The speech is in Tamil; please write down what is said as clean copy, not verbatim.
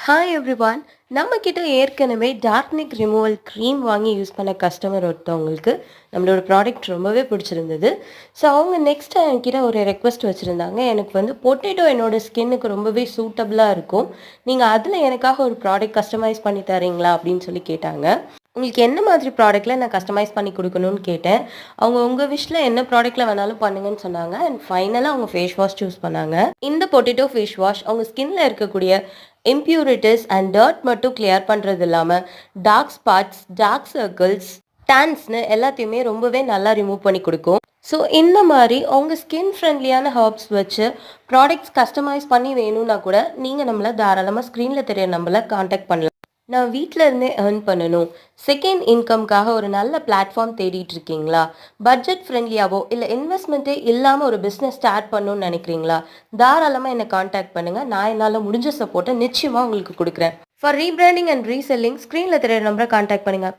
Hi everyone. நம்ம கிட்ட ஏற்கனவே டார்க்னிக் ரிமூவல் க்ரீம் வாங்கி யூஸ் பண்ண கஸ்டமர் ஒருத்தவங்களுக்கு நம்மளோட ப்ராடக்ட் ரொம்பவே பிடிச்சிருந்தது. ஸோ அவங்க நெக்ஸ்ட் என்கிட்ட ஒரு ரெக்வஸ்ட் வச்சுருந்தாங்க. எனக்கு வந்து பொட்டேட்டோ என்னோட ஸ்கின்னுக்கு ரொம்பவே சூட்டபுளாக இருக்கும். நீங்கள் அதில் எனக்காக ஒரு ப்ராடக்ட் கஸ்டமைஸ் பண்ணி தரீங்களா அப்படின்னு சொல்லி கேட்டாங்க. உங்களுக்கு என்ன மாதிரி ப்ராடக்ட்டில் நான் கஸ்டமைஸ் பண்ணி கொடுக்கணும்னு கேட்டேன். அவங்க உங்கள் விஷில் என்ன ப்ராடக்ட்டில் வேணாலும் பண்ணுங்கன்னு சொன்னாங்க. அண்ட் ஃபைனலாக அவங்க ஃபேஸ் வாஷ் சூஸ் பண்ணாங்க. இந்த பொட்டேட்டோ ஃபேஸ் வாஷ் அவங்க ஸ்கின்ல இருக்கக்கூடிய இம்ப்யூரிட்டிஸ் அண்ட் டர்ட் மட்டும் கிளியர் பண்ணுறது இல்லாமல் டார்க் ஸ்பாட்ஸ், டார்க் சர்க்கிள்ஸ், டேன்ஸ்னு எல்லாத்தையுமே ரொம்பவே நல்லா ரிமூவ் பண்ணி கொடுக்கும். ஸோ இந்த மாதிரி உங்கள் ஸ்கின் ஃப்ரெண்ட்லியான ஹர்ப்ஸ் வச்சு ப்ராடக்ட்ஸ் கஸ்டமைஸ் பண்ணி வேணும்னா கூட நீங்கள் நம்மளை தாராளமாக ஸ்க்ரீனில் தெரிய நம்மளை காண்டாக்ட் பண்ணலாம். நான் வீட்டில் இருந்தே ஏர்ன் பண்ணணும், செகண்ட் இன்கம்காக ஒரு நல்ல பிளாட்ஃபார்ம் தேடிட்டு இருக்கீங்களா? பட்ஜெட் ஃப்ரெண்ட்லியாவோ இல்லை இன்வெஸ்ட்மெண்ட்டே இல்லாமல் ஒரு பிஸ்னஸ் ஸ்டார்ட் பண்ணணும்னு நினைக்கிறீங்களா? தாராளமாக என்னை காண்டாக்ட் பண்ணுங்கள். நான் என்னால் முடிஞ்ச சப்போர்ட்டை நிச்சயமாக உங்களுக்கு கொடுக்குறேன். ஃபார் ரீபிராண்டிங் அண்ட் ரீசெல்லிங் ஸ்க்ரீனில் தெரிய நம்பரை காண்டாக்ட் பண்ணுங்கள்.